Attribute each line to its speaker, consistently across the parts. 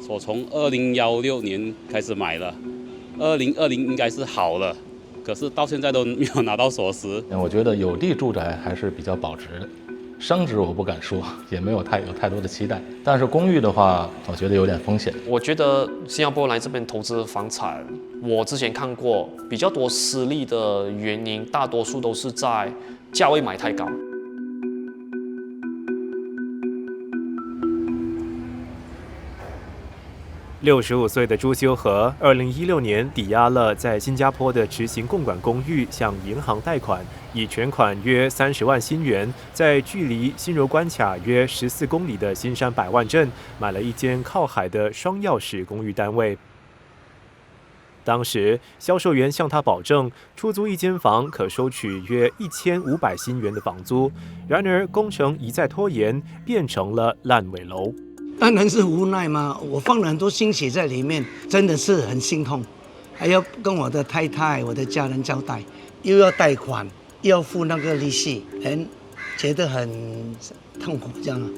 Speaker 1: 我从2016年开始买的，2020应该是好了，可是到现在都没有拿到锁匙。
Speaker 2: 我觉得有地住宅还是比较保值的，升值我不敢说，也没有太多的期待。但是公寓的话，我觉得有点风险。
Speaker 3: 我觉得新加坡来这边投资房产，我之前看过比较多失利的原因，大多数都是在价位买太高。
Speaker 4: 65岁的朱修和2016年抵押了在新加坡的执行共管公寓，向银行贷款，以全款约30万新元，在距离新柔关卡约14公里的新山百万镇买了一间靠海的双钥匙公寓单位。当时销售员向他保证，出租一间房可收取约1500新元的房租。然而工程一再拖延，变成了烂尾楼。
Speaker 5: 当然是无奈嘛，我放了很多心血在里面，真的是很心痛，还要跟我的太太、我的家人交代，又要贷款，又要付那个利息，觉得很痛苦这样啊。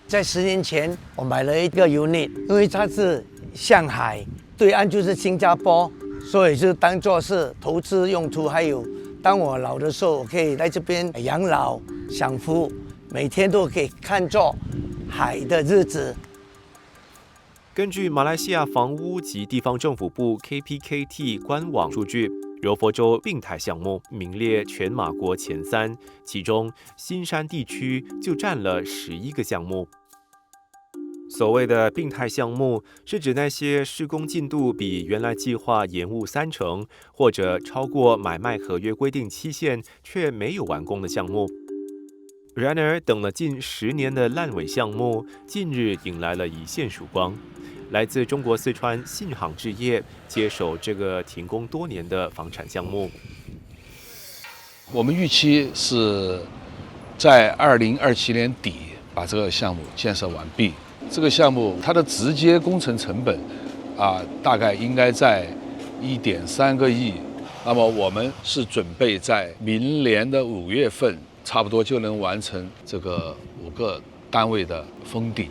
Speaker 5: 在10年前，我买了一个 unit， 因为它是向海，对岸就是新加坡，所以就当作是投资用途，还有当我老的时候，我可以在这边养老享福，每天都可以看作海的日子。
Speaker 4: 根据马来西亚房屋及地方政府部 KPKT 官网数据，柔佛州病态项目名列全马国前3，其中新山地区就占了11个项目。所谓的病态项目，是指那些施工进度比原来计划延误30%，或者超过买卖合约规定期限却没有完工的项目。然而，等了近10年的烂尾项目，近日迎来了一线曙光。来自中国四川信航置业接手这个停工多年的房产项目。
Speaker 6: 我们预期是在2027年底把这个项目建设完毕。这个项目它的直接工程成本大概应该在1.3个亿。那么我们是准备在明年的5月份。差不多就能完成这个5个单位的封顶。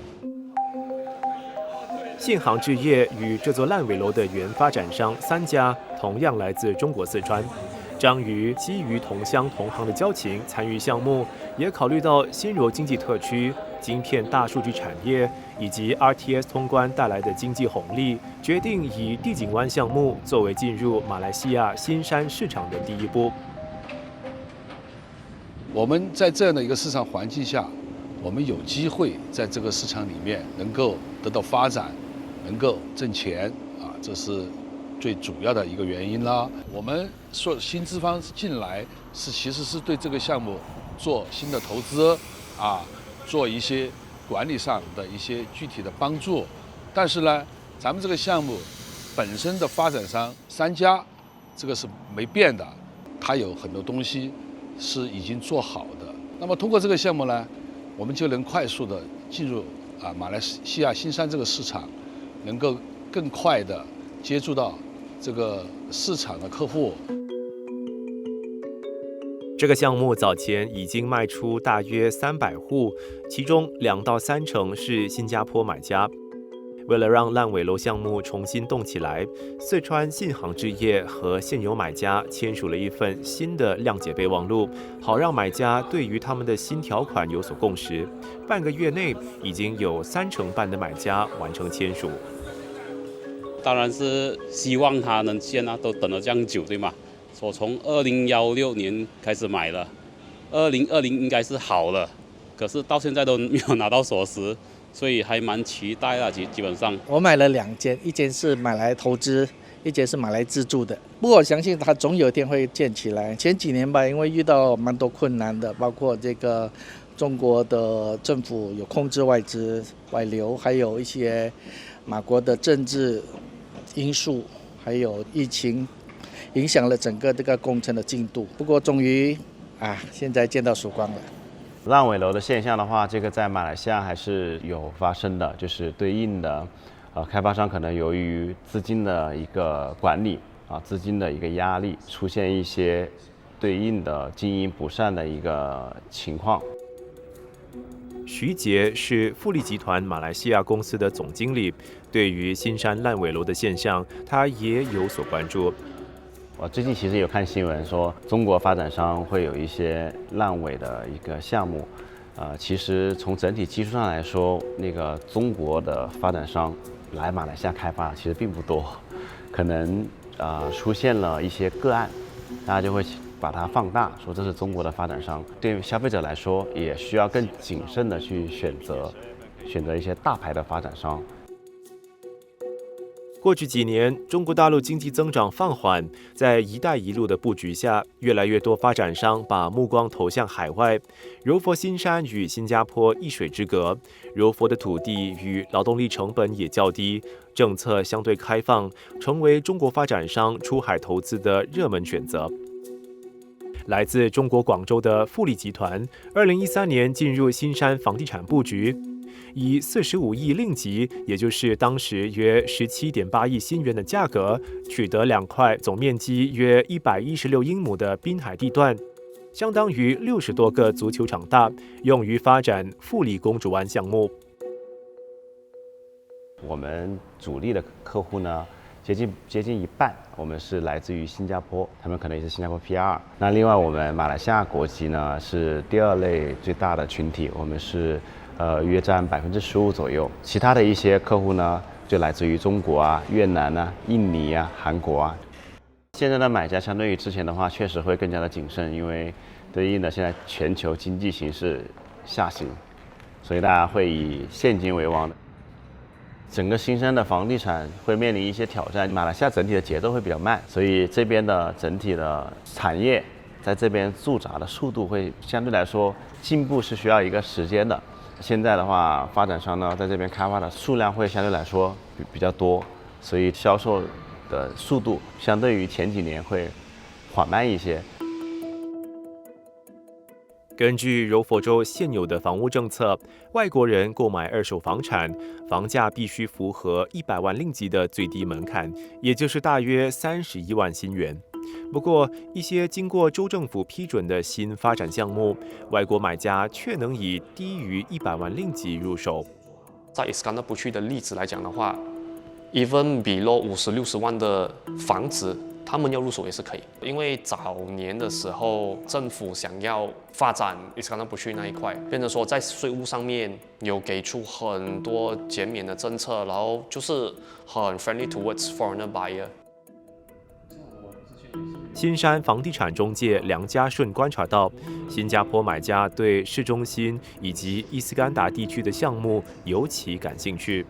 Speaker 4: 信航置业与这座烂尾楼的原发展商3家同样来自中国四川。张瑜基于同乡同行的交情参与项目，也考虑到新柔经济特区、晶片大数据产业以及 RTS 通关带来的经济红利，决定以地景湾项目作为进入马来西亚新山市场的第一步。
Speaker 6: 我们在这样的一个市场环境下，我们有机会在这个市场里面能够得到发展，能够挣钱这是最主要的一个原因啦。我们说新资方进来其实是对这个项目做新的投资做一些管理上的一些具体的帮助。但是呢，咱们这个项目本身的发展商3家，这个是没变的，它有很多东西是已经做好的。那么通过这个项目呢，我们就能快速的进入马来西亚新山这个市场，能够更快的接触到这个市场的客户。
Speaker 4: 这个项目早前已经卖出大约300户，其中2到3成是新加坡买家。为了让烂尾楼项目重新动起来，四川信航置业和现有买家签署了一份新的谅解备忘录，好让买家对于他们的新条款有所共识。半个月内，已经有3成半的买家完成签署。
Speaker 1: 当然是希望他能签都等了这样久，对吗？我从2016年开始买的，2020应该是好了，可是到现在都没有拿到锁匙。所以还蛮期待的，基本上。
Speaker 7: 我买了2间，一间是买来投资，一间是买来自住的。不过我相信它总有一天会建起来。前几年吧，因为遇到蛮多困难的，包括这个中国的政府有控制外资外流，还有一些马国的政治因素，还有疫情，影响了整个这个工程的进度。不过终于现在见到曙光了。
Speaker 8: 烂尾楼的现象的话，这个在马来西亚还是有发生的，就是对应的，开发商可能由于资金的一个管理资金的一个压力，出现一些对应的经营不善的一个情况。
Speaker 4: 徐杰是富力集团马来西亚公司的总经理，对于新山烂尾楼的现象，他也有所关注。
Speaker 8: 我最近其实有看新闻说，中国发展商会有一些烂尾的一个项目。其实从整体基数上来说，那个中国的发展商来马来西亚开发其实并不多，可能出现了一些个案，大家就会把它放大，说这是中国的发展商。对消费者来说，也需要更谨慎的去选择一些大牌的发展商。
Speaker 4: 过去几年，中国大陆经济增长放缓，在“一带一路”的布局下，越来越多发展商把目光投向海外。柔佛新山与新加坡一水之隔，柔佛的土地与劳动力成本也较低，政策相对开放，成为中国发展商出海投资的热门选择。来自中国广州的富力集团，2013年进入新山房地产布局。以45亿令吉，也就是当时约17.8亿新元的价格，取得2块总面积约116英亩的滨海地段，相当于60多个足球场大，用于发展富力公主湾项目。
Speaker 8: 我们主力的客户呢，接近一半，我们是来自于新加坡，他们可能也是新加坡 PR。那另外，我们马来西亚国籍呢是第2类最大的群体，我们是约占15%左右。其他的一些客户呢，就来自于中国啊、越南啊、印尼啊、韩国啊。现在的买家相对于之前的话，确实会更加的谨慎，因为对应的现在全球经济形势下行，所以大家会以现金为王的。整个新山的房地产会面临一些挑战，马来西亚整体的节奏会比较慢，所以这边的整体的产业在这边驻扎的速度会相对来说进步是需要一个时间的。现在的话，发展商呢在这边开发的数量会相对来说比较多，所以销售的速度相对于前几年会缓慢一些。
Speaker 4: 根据柔佛州现有的房屋政策，外国人购买二手房产，房价必须符合100万令吉的最低门槛，也就是大约31万新元。不过，一些经过州政府批准的新发展项目，外国买家却能以低于100万令吉入手。
Speaker 3: 在Iskandar Puteri的例子来讲的话 ，even below 50-60万的房子，他们要入手也是可以。因为早年的时候，政府想要发展Iskandar Puteri那一块，变成说在税务上面有给出很多减免的政策，然后就是很 friendly towards foreigner buyer。
Speaker 4: 新山房地产中介梁家顺观察到，新加坡买家对市中心以及伊斯干达地区的项目尤其感兴趣。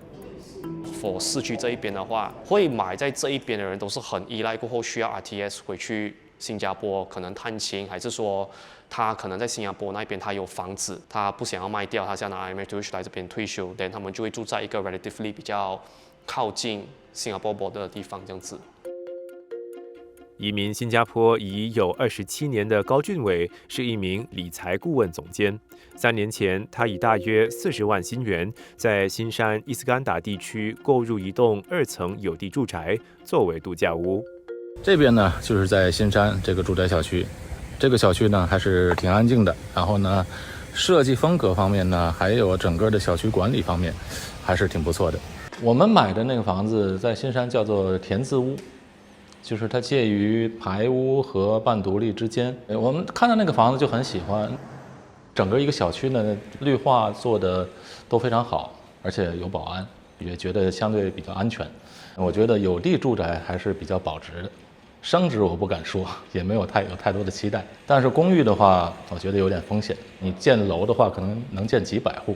Speaker 3: for 市区这一边的话，会买在这一边的人都是很依赖过后需要 RTS 回去新加坡可能探亲，还是说他可能在新加坡那边他有房子，他不想要卖掉，他想拿 IMH 来这边退休， then 他们就会住在一个 relatively 比较靠近新加坡border的地方这样子。
Speaker 4: 移民新加坡已有27年的高俊伟是一名理财顾问总监。3年前，他以大约40万新元，在新山伊斯干达地区购入一栋2层有地住宅，作为度假屋。
Speaker 2: 这边呢，就是在新山这个住宅小区，这个小区呢还是挺安静的。然后呢，设计风格方面呢，还有整个的小区管理方面，还是挺不错的。我们买的那个房子在新山叫做田字屋。就是它介于排屋和半独立之间。我们看到那个房子就很喜欢，整个一个小区呢绿化做的都非常好，而且有保安，也觉得相对比较安全。我觉得有地住宅还是比较保值的，升值我不敢说，也没有太多的期待。但是公寓的话，我觉得有点风险。你建楼的话，可能能建几百户。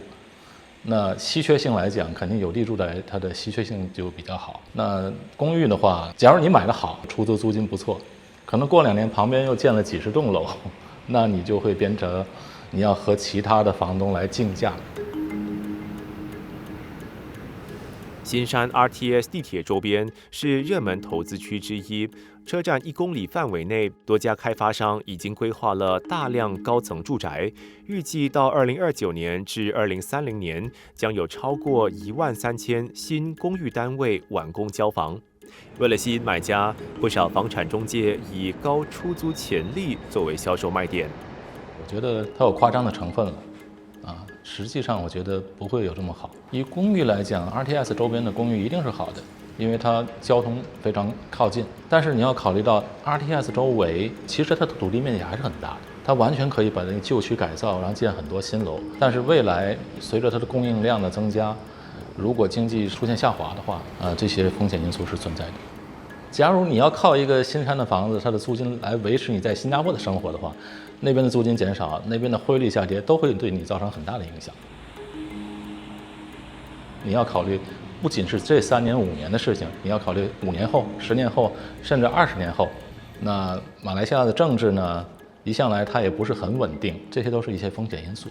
Speaker 2: 那稀缺性来讲，肯定有地住宅它的稀缺性就比较好。那公寓的话，假如你买得好，出租租金不错，可能过2年旁边又建了几十栋楼，那你就会变成你要和其他的房东来竞价。
Speaker 4: 新山 RTS 地铁周边是热门投资区之一，车站1公里范围内，多家开发商已经规划了大量高层住宅，预计到2029年至2030年，将有超过13000新公寓单位完工交房。为了吸引买家，不少房产中介以高出租潜力作为销售卖点。
Speaker 2: 我觉得它有夸张的成分了，实际上我觉得不会有这么好。以公寓来讲 ，RTS 周边的公寓一定是好的，因为它交通非常靠近。但是你要考虑到 RTS 周围，其实它的土地面积还是很大的，它完全可以把那个旧区改造，然后建很多新楼。但是未来随着它的供应量的增加，如果经济出现下滑的话，这些风险因素是存在的。假如你要靠一个新山的房子，它的租金来维持你在新加坡的生活的话，那边的租金减少，那边的汇率下跌，都会对你造成很大的影响。你要考虑，不仅是这3年5年的事情，你要考虑5年后、10年后，甚至20年后。那马来西亚的政治呢，一向来它也不是很稳定，这些都是一些风险因素。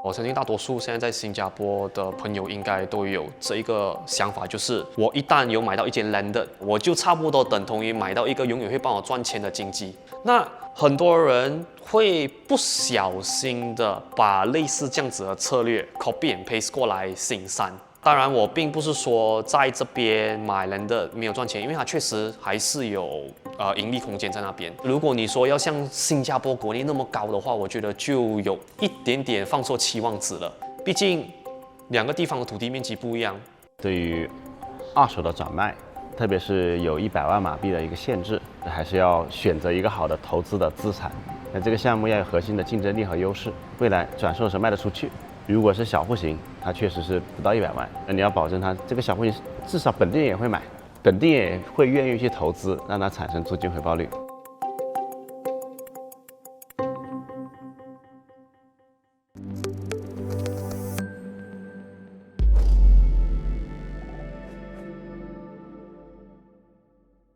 Speaker 3: 我相信大多数现在在新加坡的朋友应该都有这一个想法，就是我一旦有买到一间 landed， 我就差不多等同于买到一个永远会帮我赚钱的经济。那很多人会不小心的把类似这样子的策略 copy and paste 过来新山。当然，我并不是说在这边买 landed 没有赚钱，因为它确实还是有盈利空间在那边。如果你说要像新加坡国内那么高的话，我觉得就有一点点放错期望值了。毕竟2个地方的土地面积不一样。
Speaker 8: 对于二手的转卖，特别是有100万马币的一个限制，还是要选择一个好的投资的资产。那这个项目要有核心的竞争力和优势，未来转售时卖得出去。如果是小户型，它确实是不到100万，那你要保证它这个小户型至少本地人也会买，本地人也会愿意去投资，让它产生租金回报率。